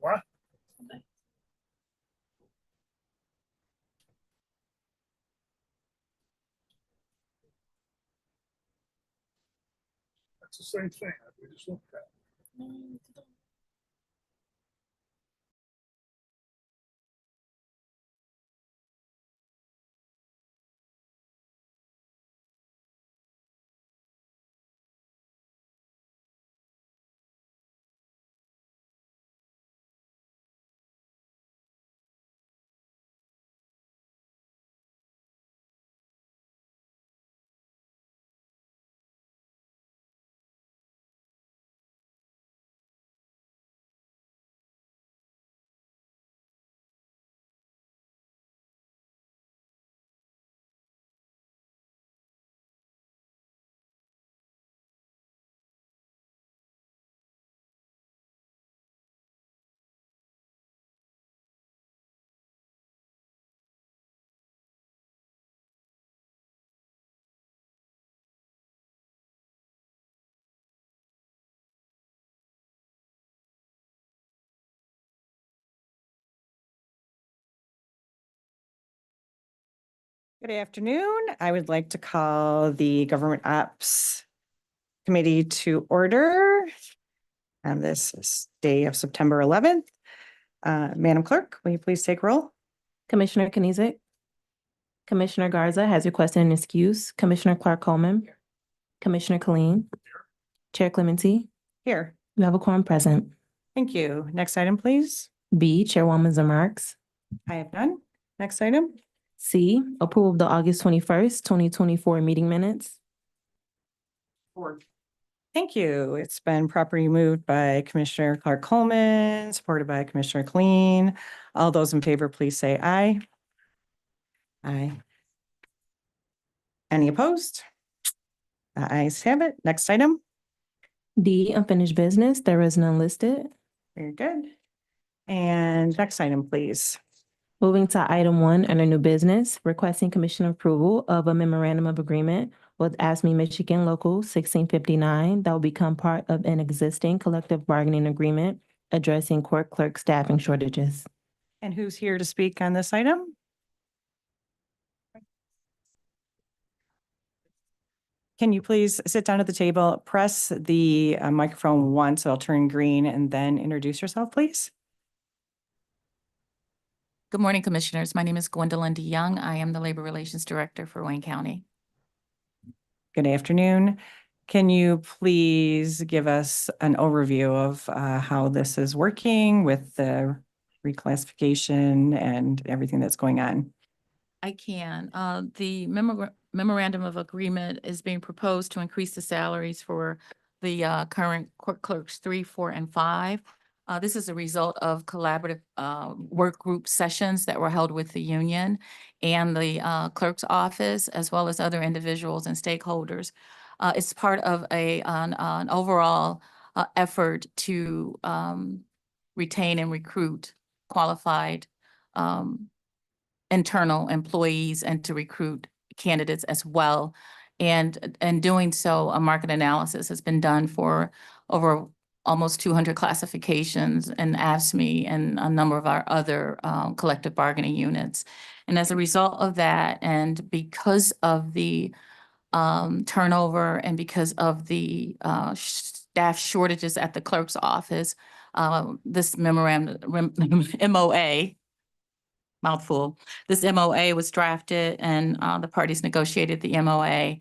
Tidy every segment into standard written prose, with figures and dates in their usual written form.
What? That's the same thing that we just looked at. Good afternoon. I would like to call the Government Ops Committee to order on this day of September 11th. Madam Clerk, will you please take roll? Commissioner Kniezek. Commissioner Garza has requested an excuse. Commissioner Clark Coleman. Commissioner Colleen. Chair Clemency. Here. You have a quorum present. Thank you. Next item, please. B, Chairwoman's remarks. I have none. Next item. C, approval of the August 21st, 2024 meeting minutes. Thank you. It's been properly moved by Commissioner Clark Coleman, supported by Commissioner Clean. All those in favor, please say aye. Aye. Any opposed? The ayes have it. Next item. D, unfinished business. There is none listed. Very good. And next item, please. Moving to item 1 under new business, requesting commission approval of a memorandum of agreement with ASME Michigan Local 1659 that will become part of an existing collective bargaining agreement addressing court clerk staffing shortages. And who's here to speak on this item? Can you please sit down at the table, press the microphone once, so it'll turn green, and then introduce yourself, please? Good morning, Commissioners. My name is Gwendolyn DeYoung. I am the Labor Relations Director for Wayne County. Good afternoon. Can you please give us an overview of how this is working with the reclassification and everything that's going on? I can. The memorandum of agreement is being proposed to increase the salaries for the current court clerks 3, 4, and 5. This is a result of collaborative work group sessions that were held with the union and the clerk's office, as well as other individuals and stakeholders. It's part of an overall effort to retain and recruit qualified internal employees and to recruit candidates as well. And in doing so, a market analysis has been done for over almost 200 classifications in AFSCME and a number of our other collective bargaining units. And as a result of that, and because of the turnover and because of the staff shortages at the clerk's office, this memorandum, MOA, mouthful, this MOA was drafted and the parties negotiated the MOA.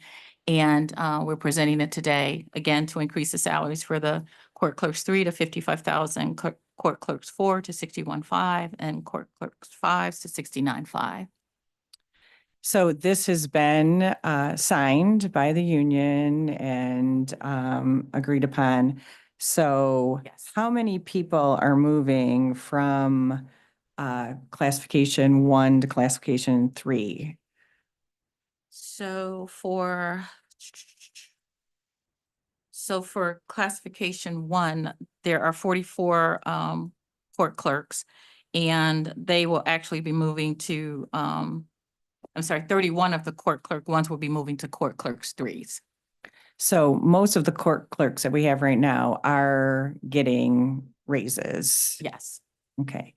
And we're presenting it today, again, to increase the salaries for the court clerks 3 to 55,000, court clerks 4 to 61.5, and court clerks 5 to 69.5. So this has been signed by the union and agreed upon. So Yes. how many people are moving from classification 1 to classification 3? So for classification 1, there are 44 court clerks, and they will actually be moving to 31 of the court clerk 1s will be moving to court clerks 3s. So most of the court clerks that we have right now are getting raises. Yes. Okay.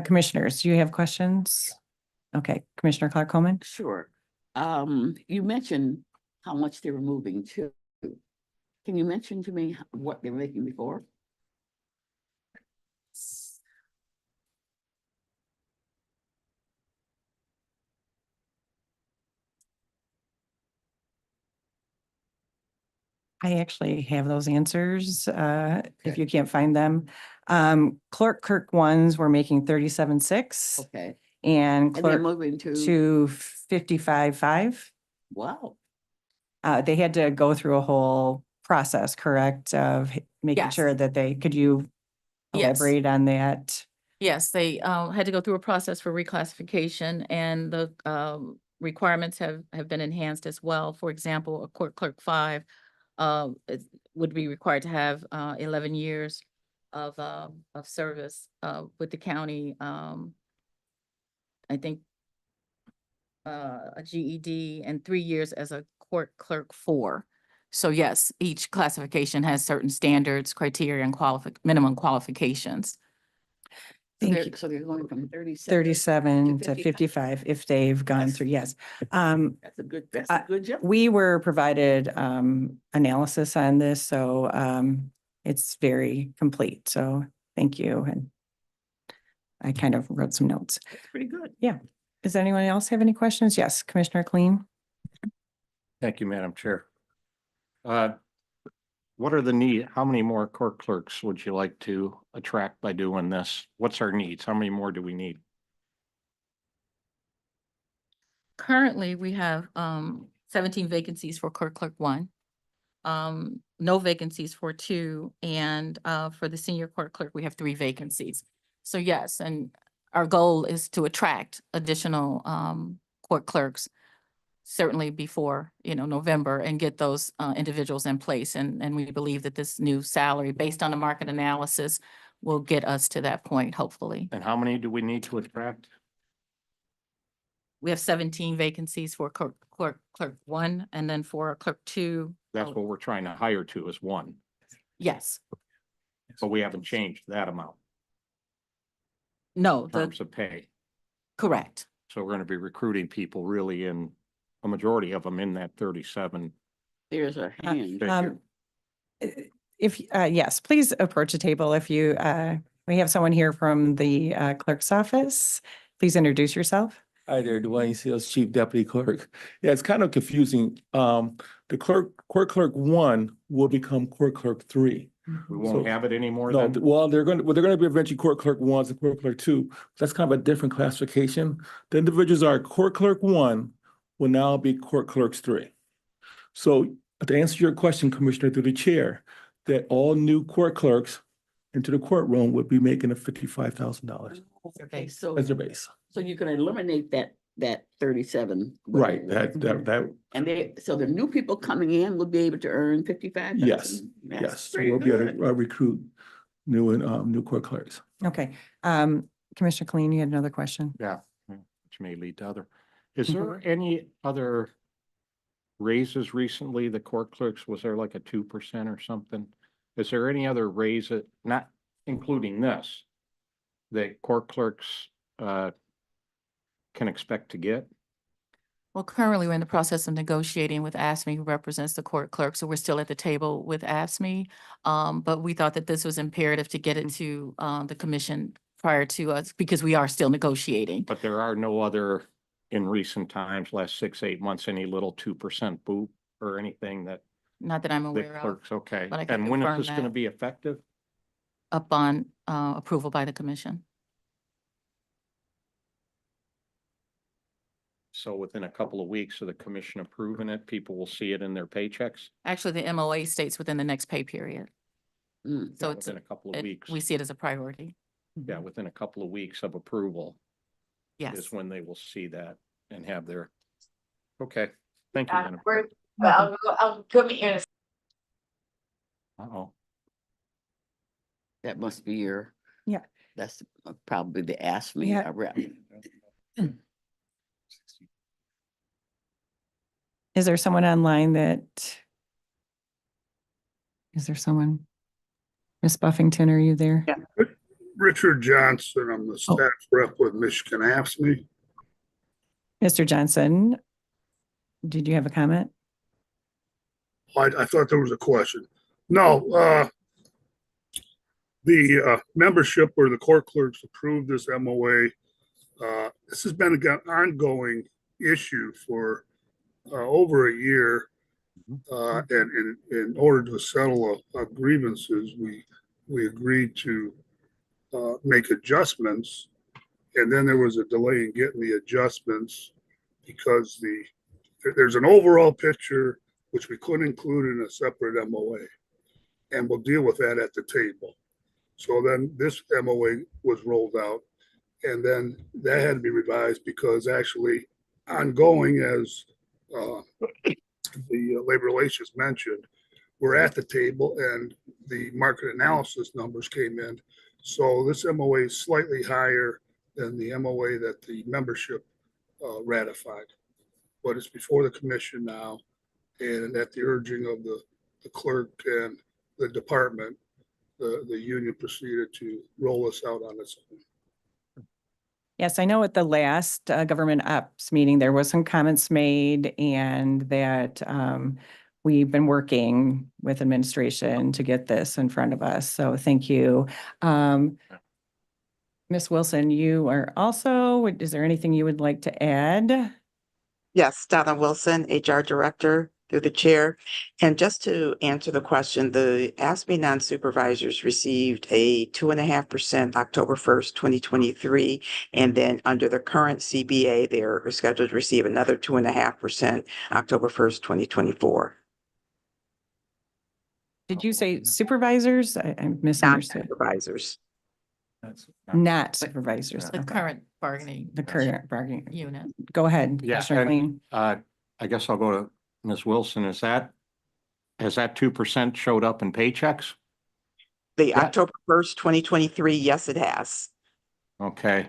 Commissioners, do you have questions? Okay, Commissioner Clark Coleman? Sure. You mentioned how much they were moving to. Can you mention to me what they were making before? I actually have those answers, if you can't find them. Clerk Kirk ones were making 37.6 Okay, and and they're clerk moving to, to 55.5. wow, They had to go through a whole process, correct, of making Yes. sure that could you Yes. elaborate on that? Yes, they had to go through a process for reclassification and the requirements have been enhanced as well. For example, a court clerk 5 would be required to have 11 years of service with the county. I think a GED and 3 years as a court clerk 4. So yes, each classification has certain standards, criteria, and minimum qualifications. Thank you. so they're going from 37. 37 to 55. 55 if they've gone That's- through, yes. That's a good jump. We were provided analysis on this, so it's very complete. So thank you. And I kind of wrote some notes. That's pretty good. Does anyone else have any questions? Yes, Commissioner Clean. Thank you, Madam Chair. What are how many more court clerks would you like to attract by doing this? What's our needs? How many more do we need? Currently, we have 17 vacancies for clerk 1. No vacancies for 2, and for the senior court clerk, we have 3 vacancies. So yes, and our goal is to attract additional court clerks certainly before, November, and get those individuals in place. And we believe that this new salary, based on the market analysis, will get us to that point, hopefully. And how many do we need to attract? We have 17 vacancies for clerk 1, and then for clerk 2. That's what we're trying to hire to is 1, Yes, but we haven't changed that amount no, in terms of pay. correct. So we're going to be recruiting people really in a majority of them in that 37. There's a hand. figure. If, yes, please approach the table. If you, we have someone here from the clerk's office. Please introduce yourself. Hi there, Dwayne Seals, Chief Deputy Clerk. Yeah, it's kind of confusing. The court clerk 1 will become court clerk 3. We won't So- have it anymore No, then? well, they're going to be eventually court clerk 1s and court clerk 2. That's kind of a different classification. The individuals are court clerk 1 will now be court clerks 3. So to answer your question, Commissioner, through the chair, that all new court clerks into the courtroom would be making a $55,000 Okay, so, as their base. so you can eliminate that 37. Right, that, And so the new people coming in will be able to earn 55,000? Yes, yes, we'll be able to recruit new court clerks. Okay. Commissioner Clean, you had another question? Yeah, which may lead to other. Is there any other raises recently? The court clerks, was there like a 2% or something? Is there any other raise not including this, that court clerks can expect to get? Well, currently, we're in the process of negotiating with ASME, who represents the court clerk, so we're still at the table with ASME. But we thought that this was imperative to get it to the commission prior to us, because we are still negotiating. But there are no other, in recent times, last 6-8 months, any little 2% boop or anything that Not that I'm the aware of, clerks, okay. but I can And when is confirm this going to that. be effective? upon approval by the commission. So within a couple of weeks of the commission approving it, people will see it in their paychecks? Actually, the MOA states within the next pay period. Mm. So Yeah, it's, within a couple of weeks. we see it as a priority. Yeah, within a couple of weeks of approval Yes. is when they will see that and have their, okay, thank you. Madam. I'll come here. Uh-oh. That must be your. Yeah. That's probably the ASME Yeah. rep. Is there someone online is there someone? Ms. Buffington, are you there? Yeah. Richard Johnson, I'm the staff rep with Michigan AFSCME. Mr. Johnson, did you have a comment? I thought there was a question. No, the membership or the court clerks approved this MOA. This has been an ongoing issue for over a year. And in order to settle grievances, we agreed to make adjustments. And then there was a delay in getting the adjustments because there's an overall picture which we couldn't include in a separate MOA. And we'll deal with that at the table. So then this MOA was rolled out, and then that had to be revised because actually ongoing, as the labor relations mentioned, we're at the table and the market analysis numbers came in. So this MOA is slightly higher than the MOA that the membership ratified. But it's before the commission now, and at the urging of the clerk and the department, the union proceeded to roll us out on its own. Yes, I know at the last government ops meeting, there was some comments made and that we've been working with administration to get this in front of us. So thank you. Ms. Wilson, you are also, is there anything you would like to add? Yes, Donna Wilson, HR Director, through the chair. And just to answer the question, the ASME non-supervisors received a 2.5% October 1st, 2023. And then under the current CBA, they're scheduled to receive another 2.5% October 1st, 2024. Did you say supervisors? I misunderstood. Non-supervisors. Not supervisors. The Okay. current bargaining The current bargaining. unit. Go ahead. Yeah, Commissioner and Clean. I guess I'll go to Ms. Wilson. Has that 2% showed up in paychecks? The Yeah. October 1st, 2023, yes, it has. Okay.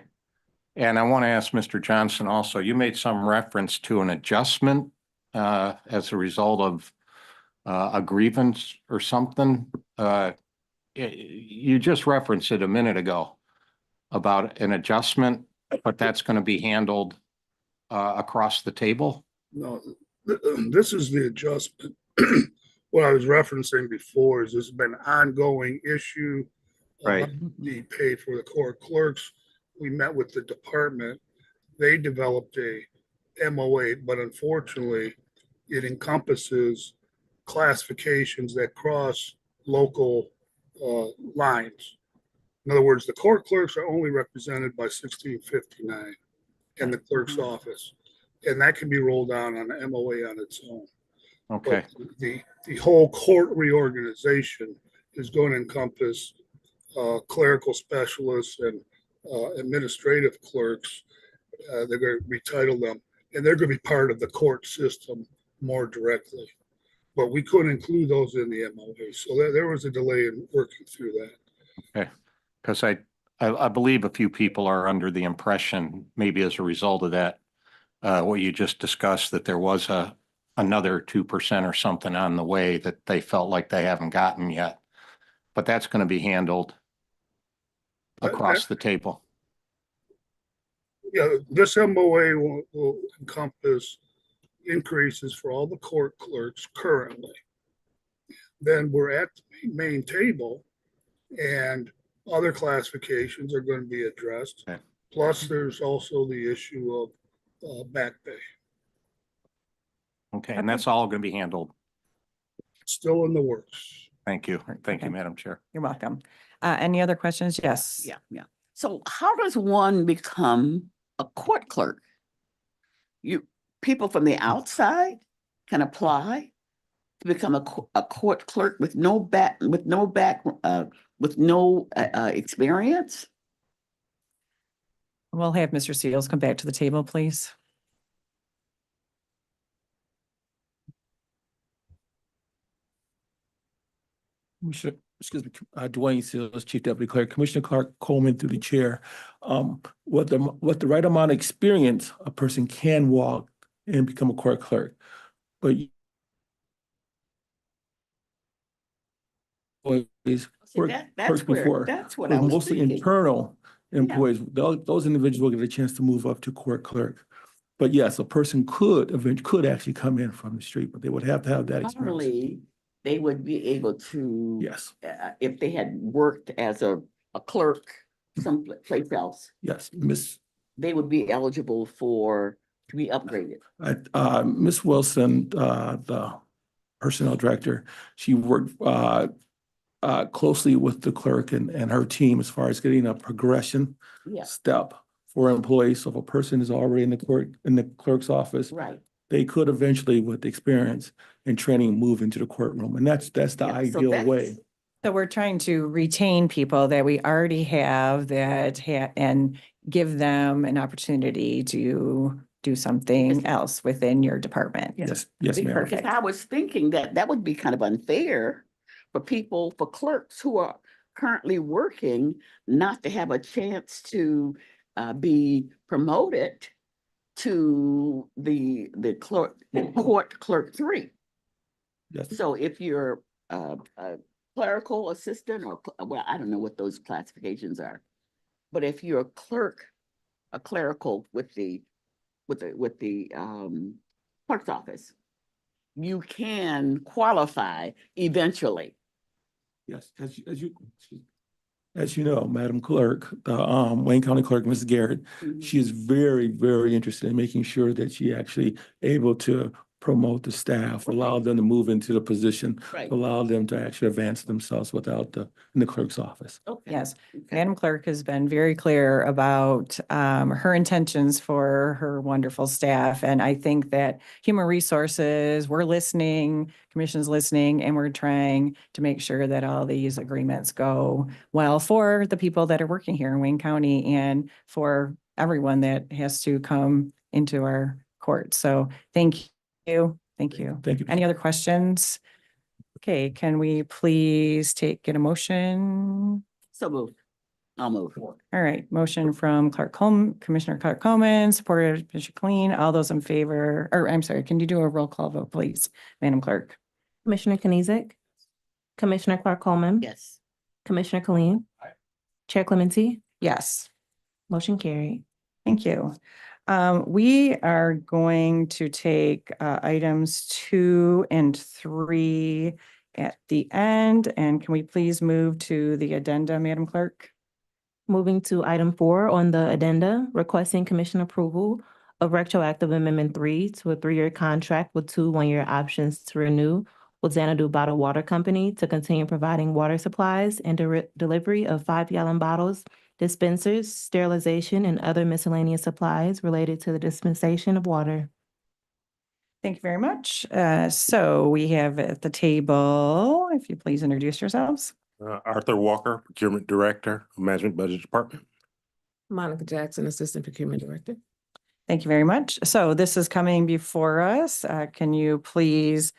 And I want to ask Mr. Johnson also, you made some reference to an adjustment as a result of a grievance or something. You just referenced it a minute ago about an adjustment, but that's going to be handled across the table. No, this is the adjustment. What I was referencing before is this has been an ongoing issue. Right. The pay for the court clerks. We met with the department. They developed a MOA, but unfortunately, it encompasses classifications that cross local lines. In other words, the court clerks are only represented by 1659 in the clerk's office. And that can be rolled down on an MOA on its own. Okay. But the whole court reorganization is going to encompass clerical specialists and administrative clerks. They're going to retitle them, and they're going to be part of the court system more directly. But we couldn't include those in the MOA, so there was a delay in working through that. Okay. Because I believe a few people are under the impression, maybe as a result of that, what you just discussed, that there was another 2% or something on the way that they felt like they haven't gotten yet. But that's going to be handled across the table. Yeah, this MOA will encompass increases for all the court clerks currently. Then we're at the main table and other classifications are going to be addressed. Okay. Plus, there's also the issue of back pay. Okay, and that's all going to be handled. Still in the works. Thank you. Thank you, Okay. Madam Chair. You're welcome. Any other questions? Yes. Yeah. So how does one become a court clerk? People from the outside can apply to become a court clerk with no experience? We'll have Mr. Seals come back to the table, please. Excuse me, Dwayne Seals, Chief Deputy Clerk, Commissioner Clark Coleman through the chair. What the right amount of experience, a person can walk and become a court clerk. But always See, worked that's clerks where, before. that's what It I was was mostly thinking. internal employees. Those individuals will get a chance to move up to court clerk. But yes, a person could actually come in from the street, but they would have to have that experience. Normally, they would be able to. Yes, If they had worked as a clerk someplace else, yes, they would be eligible to be upgraded. Miss Wilson, the personnel director, she worked closely with the clerk and her team as far as getting a progression Yeah, step for employees. So if a person is already in the clerk's office, right. they could eventually, with experience and training, move into the courtroom. And that's the Yeah, so ideal that's- way. So we're trying to retain people that we already have and give them an opportunity to do something else within your department. Yes, yes, ma'am. Because Perfect. I was thinking that would be kind of unfair for clerks who are currently working, not to have a chance to be promoted to the court clerk 3. Yes, So if you're a clerical assistant well, I don't know what those classifications are. But if you're a clerical with the clerk's office, you can qualify eventually. yes. As you know, Madam Clerk, the Wayne County Clerk, Mrs. Garrett, she is very, very interested in making sure that she actually able to promote the staff, allow them to move into the position, Right. allow them to actually advance themselves in the clerk's office. Okay. Yes, Okay. Madam Clerk has been very clear about her intentions for her wonderful staff. And I think that Human Resources, we're listening, Commission's listening, and we're trying to make sure that all these agreements go well for the people that are working here in Wayne County and for everyone that has to come into our court. So thank you. Thank you. Thank you. Any other questions? Okay, can we please get a motion? So moved. I'll move. All right, motion from Commissioner Clark Coleman, supported by Bishop Clean. All those in favor, or I'm sorry, can you do a roll call vote, please, Madam Clerk? Commissioner Kenizik, Commissioner Clark Coleman, Yes. Commissioner Colleen, Chair Clementi, Yes, motion carried. thank you. We are going to take items 2 and 3 at the end. And can we please move to the addenda, Madam Clerk? Moving to item 4 on the addenda, requesting commission approval of retroactive amendment 3 to a 3-year contract with 2 one-year options to renew with Xanadu Bottled Water Company to continue providing water supplies and delivery of 5-gallon bottles, dispensers, sterilization, and other miscellaneous supplies related to the dispensation of water. Thank you very much. So we have at the table, if you please introduce yourselves. Arthur Walker, Procurement Director, Management Budget Department. Monica Jackson, Assistant Procurement Director. Thank you very much. So this is coming before us. Can you please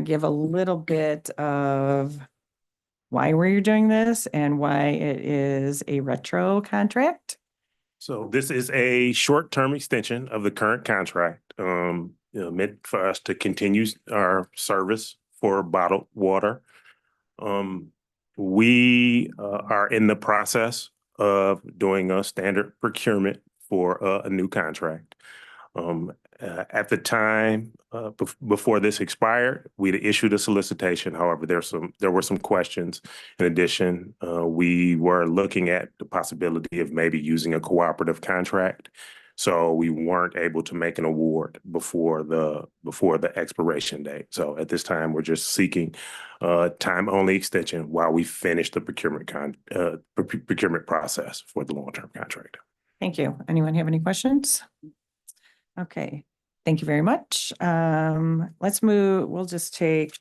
give a little bit of why we're doing this and why it is a retro contract? So this is a short-term extension of the current contract, meant for us to continue our service for bottled water. We are in the process of doing a standard procurement for a new contract. At the time before this expired, we'd issued a solicitation. However, there were some questions. In addition, we were looking at the possibility of maybe using a cooperative contract. So we weren't able to make an award before the expiration date. So at this time, we're just seeking time-only extension while we finish the procurement process for the long-term contract. Thank you. Anyone have any questions? Okay, thank you very much. Let's move, we'll just take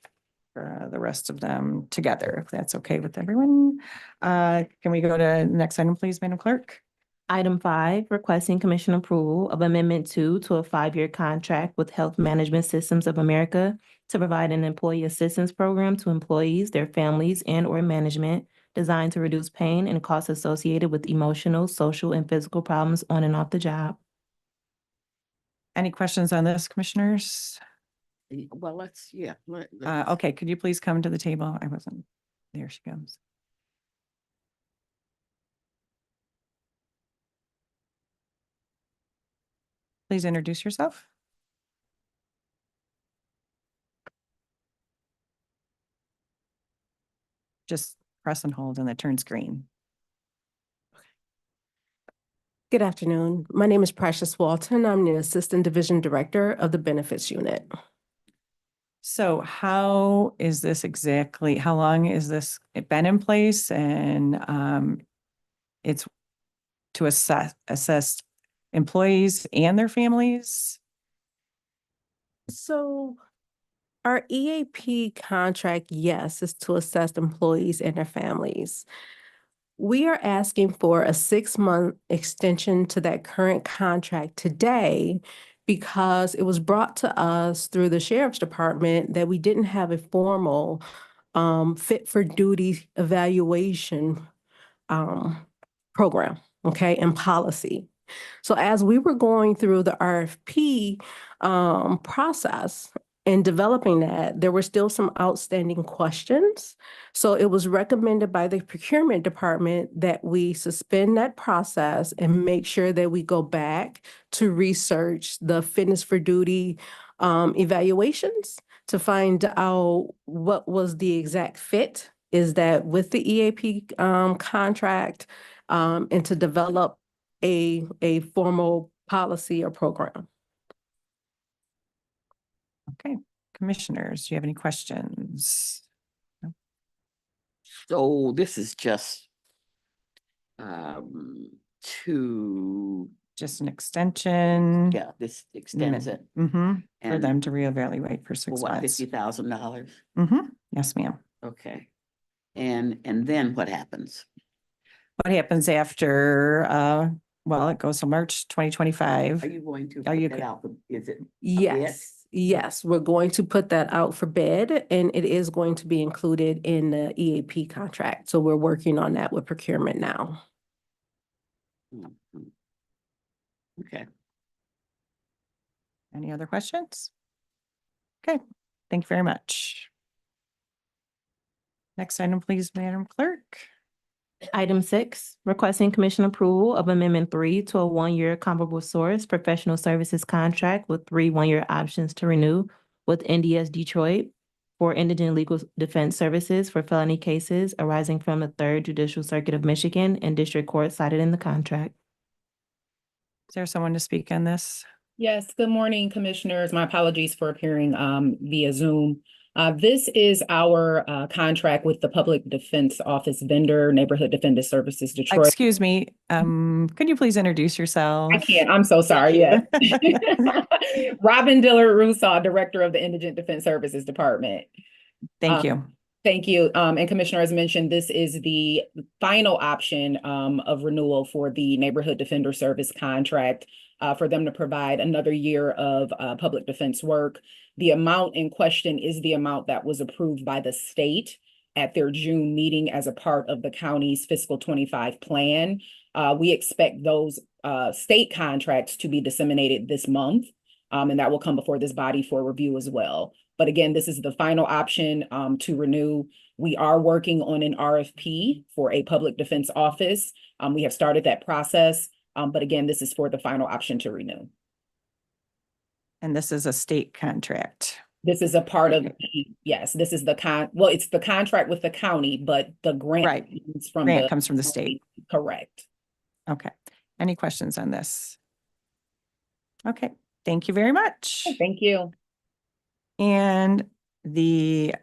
the rest of them together, if that's okay with everyone. Can we go to the next item, please, Madam Clerk? Item 5, requesting commission approval of amendment 2 to a 5-year contract with Health Management Systems of America to provide an employee assistance program to employees, their families, and/or management designed to reduce pain and costs associated with emotional, social, and physical problems on and off the job. Any questions on this, commissioners? Well, let's. Okay, could you please come to the table? I wasn't, there she comes. please introduce yourself. Just press and hold and it turns green. Good afternoon. My name is Precious Walton. I'm the Assistant Division Director of the Benefits Unit. So how is this exactly, how long is this been in place? And it's to assess employees and their families? So our EAP contract, yes, is to assess employees and their families. We are asking for a 6-month extension to that current contract today because it was brought to us through the Sheriff's Department that we didn't have a formal fit for duty evaluation program, okay, and policy. So as we were going through the RFP process and developing that, there were still some outstanding questions. So it was recommended by the procurement department that we suspend that process and make sure that we go back to research the fitness for duty evaluations to find out what was the exact fit. Is that with the EAP contract and to develop a formal policy or program. Okay, commissioners, do you have any questions? So this is just to, Just an extension? yeah, this extends it. Mm-hmm, for And them to reevaluate for 6 what, months. $50,000? Mm-hmm, yes, ma'am. Okay. And then what happens? What happens after, well, it goes to March 2025. Are you going to Are you put that out? Is it? Yes, we're going to put that out for bid and it is going to be included in the EAP contract. So we're working on that with procurement now. Mhm. Okay. Any other questions? Okay, thank you very much. Next item, please, Madam Clerk. Item 6, requesting commission approval of Amendment 3 to a 1-year comparable source professional services contract with 3 1-year options to renew with NDS Detroit for indigent legal defense services for felony cases arising from the 3rd Judicial Circuit of Michigan and District Court cited in the contract. Is there someone to speak on this? Yes, good morning, commissioners. My apologies for appearing via Zoom. This is our contract with the Public Defense Office vendor, Neighborhood Defender Services Detroit. Excuse me, could you please introduce yourself? I can't, I'm so sorry, yes. Robin Dillard Rusaw, Director of the Indigent Defense Services Department. Thank you. Thank you. And Commissioner, as mentioned, this is the final option of renewal for the Neighborhood Defender Service contract for them to provide another year of public defense work. The amount in question is the amount that was approved by the state at their June meeting as a part of the county's fiscal 25 plan. We expect those state contracts to be disseminated this month, and that will come before this body for review as well. But again, this is the final option to renew. We are working on an RFP for a public defense office. We have started that process, but again, this is for the final option to renew. And this is a state contract. This is a part of, yes, this is well, it's the contract with the county, but the grant comes from comes from the state. Correct. Okay. Any questions on this? Okay, thank you very much. Thank you. And the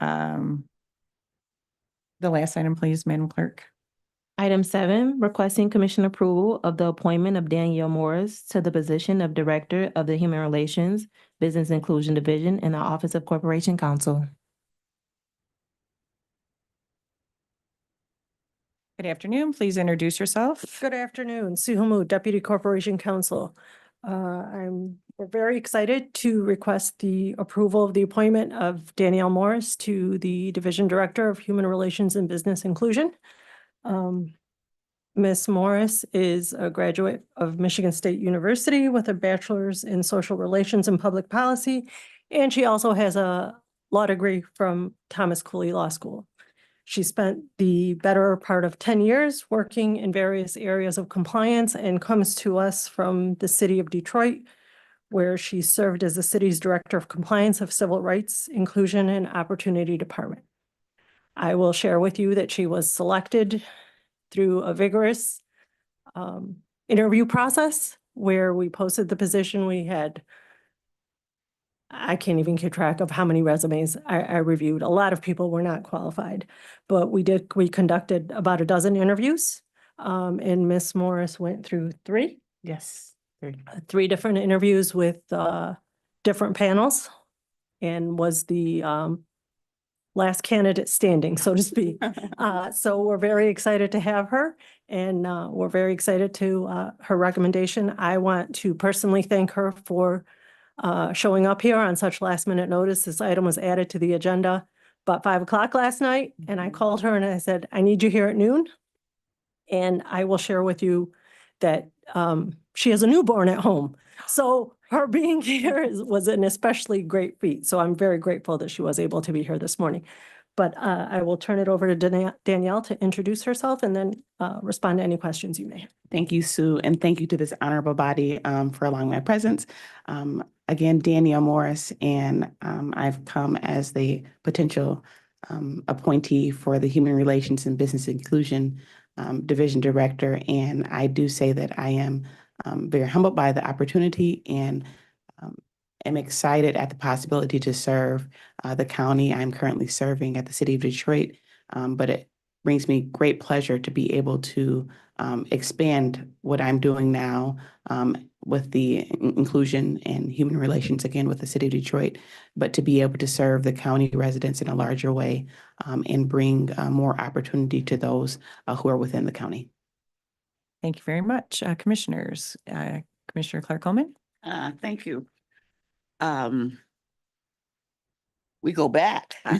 last item, please, Madam Clerk. Item 7, requesting commission approval of the appointment of Danielle Morris to the position of Director of the Human Relations, Business Inclusion Division in the Office of Corporation Counsel. Good afternoon. Please introduce yourself. Good afternoon, Sue Hamoud, Deputy Corporation Counsel. We're very excited to request the approval of the appointment of Danielle Morris to the Division Director of Human Relations and Business Inclusion. Ms. Morris is a graduate of Michigan State University with a bachelor's in social relations and public policy, and she also has a law degree from Thomas Cooley Law School. She spent the better part of 10 years working in various areas of compliance and comes to us from the city of Detroit, where she served as the city's Director of Compliance of Civil Rights, Inclusion, and Opportunity Department. I will share with you that she was selected through a vigorous interview process where we posted the position. We had, I can't even keep track of how many resumes I reviewed. A lot of people were not qualified, but we conducted about a dozen interviews. And Miss Morris went through three Yes. different interviews with different panels and was the last candidate standing, so to speak. So we're very excited to have her, and we're very excited to her recommendation. I want to personally thank her for showing up here on such last minute notice. This item was added to the agenda about 5 o'clock last night, and I called her and I said, I need you here at noon. And I will share with you that she has a newborn at home. So her being here was an especially great feat. So I'm very grateful that she was able to be here this morning. But I will turn it over to Danielle to introduce herself and then respond to any questions you may have. Thank you, Sue, and thank you to this honorable body for allowing my presence. Again, Danielle Morris, and I've come as the potential appointee for the Human Relations and Business Inclusion Division Director. And I do say that I am very humbled by the opportunity and am excited at the possibility to serve the county. I'm currently serving at the City of Detroit, but it brings me great pleasure to be able to expand what I'm doing now with the inclusion and human relations, again, with the City of Detroit, but to be able to serve the county residents in a larger way and bring more opportunity to those who are within the county. Thank you very much. Commissioners, Commissioner Clark Coleman. Thank you. We go back. We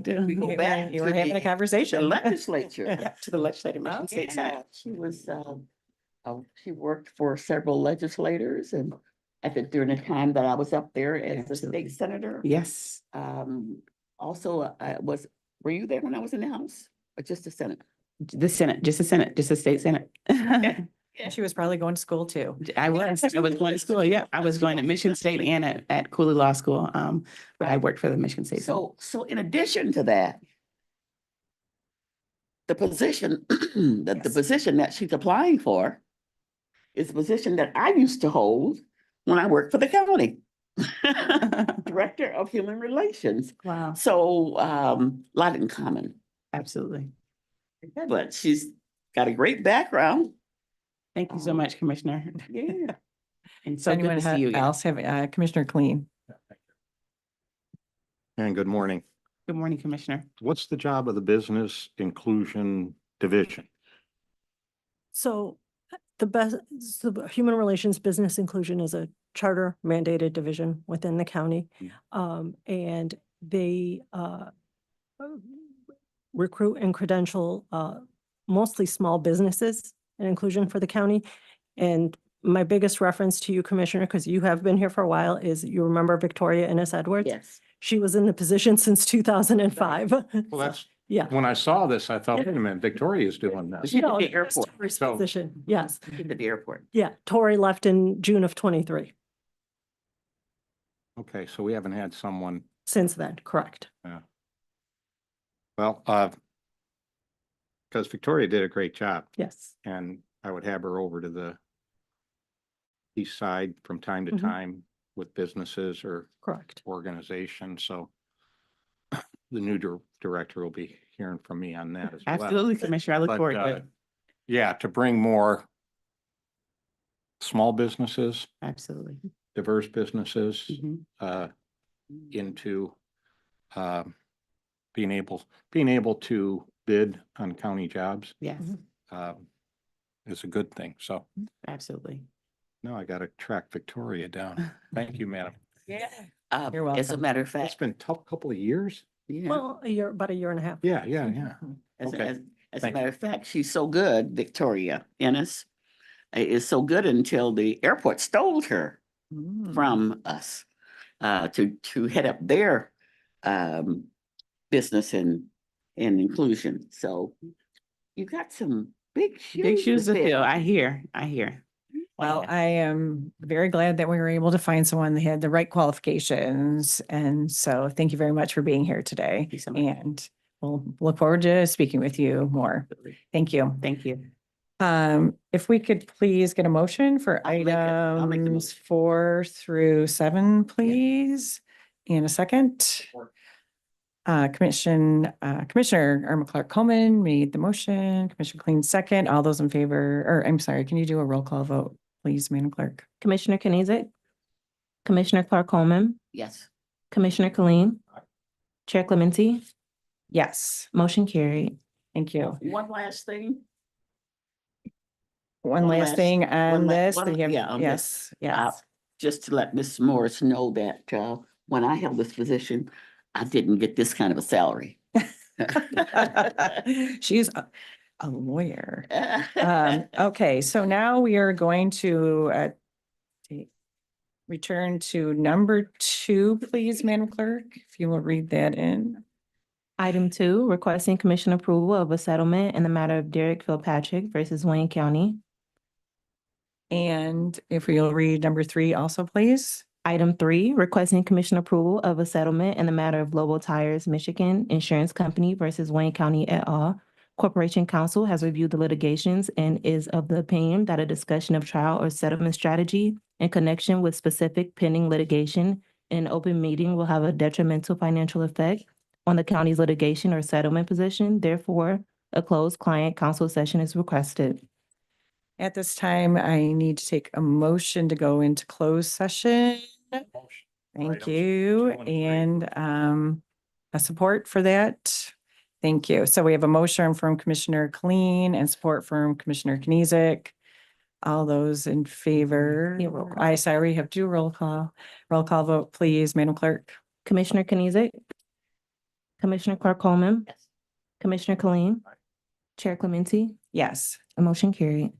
do. We go back. You were to having a the conversation. legislature. Yeah, to the legislative Michigan State Senate. Yeah, she was, she worked for several legislators and during the time that I was up there as the state senator. Yes. Also, were you there when I was in the House or just the Senate? The Senate, just the Senate, just the state Senate. She was probably going to school too. I was going to school. Yeah, I was going to Michigan State and at Cooley Law School. But I worked for the Michigan State. So in addition to that, the position, the position that she's applying for is a position that I used to hold when I worked for the county. Director of Human Relations. Wow. So a lot in common. Absolutely. But she's got a great background. Thank you so much, Commissioner. Yeah. And so good Anyone to see you again. else have, Commissioner Clean? And good morning. Good morning, Commissioner. What's the job of the Business Inclusion Division? So the Human Relations Business Inclusion is a charter mandated division within the county. And they recruit and credential mostly small businesses and inclusion for the county. And my biggest reference to you, Commissioner, because you have been here for a while, is you remember Victoria Innes Edwards? Yes. She was in the position since 2005. Well, that's, Yeah. when I saw this, I thought, wait a minute, Victoria's doing this. She did No, the that's airport. Tori's So- position. Yes. She did the airport. Yeah. Tori left in June of 23. Okay, so we haven't had someone, Since then, correct. well, because Victoria did a great job. Yes. And I would have her over to the east side from time to Mhm. time with businesses or Correct. organizations. So the new director will be hearing from me on that as well. Absolutely, Commissioner. I look But, forward to it. yeah, to bring more small businesses, Absolutely. diverse businesses Mhm. into being able to bid on county jobs Yes, is a good thing. So absolutely. now I got to track Victoria down. Thank you, madam. Yeah. You're As a welcome. matter of It's fact, been a tough couple of years. yeah. Well, about a year and a half. Yeah. As, Okay. as a Thank matter of fact, she's so good, Victoria Innes is so good until the airport stole her from us to head up their business and inclusion. So you got some big shoes. Big shoes to fill. fill. I hear. Well, I am very glad that we were able to find someone that had the right qualifications. And so thank you very much for being here today. you so much. And we'll look forward to speaking with you more. Thank you. Thank you. If we could please get a motion for I'll make the items 4 through 7, please. In a second. Commissioner Irma Clark Coleman made the motion, Commissioner Clean second. All those in favor, or I'm sorry, can you do a roll call vote, please, Madam Clerk? Commissioner Kenizik, Commissioner Clark Coleman, Yes. Commissioner Khalid, Chair Clementi, Yes, motion carried. thank you. One last thing. One last thing on this. on Yes, yes. Just to let Ms. Morris know that when I held this position, I didn't get this kind of a salary. She's a lawyer. Okay, so now we are going to return to number 2, please, Madam Clerk, if you will read that in. Item 2, requesting commission approval of a settlement in the matter of Derek Philpatrick versus Wayne County. And if you'll read number 3 also, please. Item 3, requesting commission approval of a settlement in the matter of Global Tires Michigan Insurance Company versus Wayne County et al. Corporation Counsel has reviewed the litigations and is of the opinion that a discussion of trial or settlement strategy in connection with specific pending litigation in an open meeting will have a detrimental financial effect on the county's litigation or settlement position. Therefore, a closed client counsel session is requested. At this time, I need to take a motion to go into closed session. Thank you. And a support for that. Thank you. So we have a motion from Commissioner Clean and support from Commissioner Kenizik. All those in favor? Yeah, roll call. I sorry, we have to do roll call. Roll call vote, please, Madam Clerk. Commissioner Kenizik, Commissioner Clark Coleman, Yes. Commissioner Khalid, Chair Clementi, Yes. a motion carried.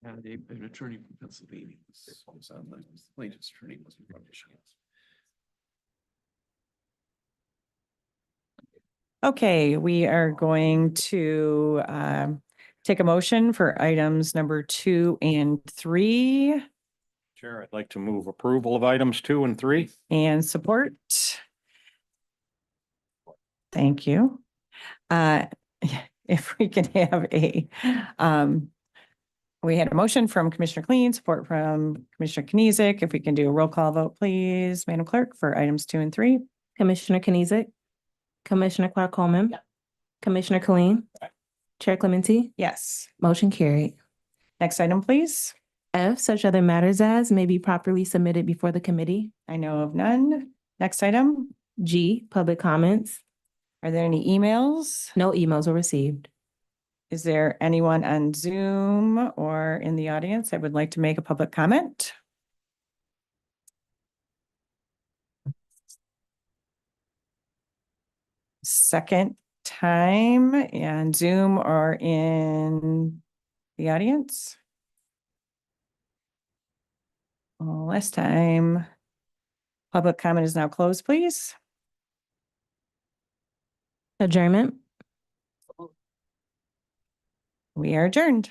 An attorney from Pennsylvania. Plaintiff's attorney was from Michigan. Okay, we are going to take a motion for items number 2 and 3 Chair, I'd like to move approval of items 2 and 3. and support. Thank you. If we can have we had a motion from Commissioner Cleen, support from Commissioner Kenizik. If we can do a roll call vote, please, Madam Clerk, for items 2 and 3. Commissioner Kenizik, Commissioner Clark Coleman, Commissioner Khalil, Chair Clementi, Yes. motion carried. Next item, please. F, such other matters as may be properly submitted before the committee. I know of none. Next item. G, public comments. Are there any emails? No emails were received. Is there anyone on Zoom or in the audience that would like to make a public comment? Second time and Zoom or in the audience? Last time. Public comment is now closed, please. Adjournment. We are adjourned.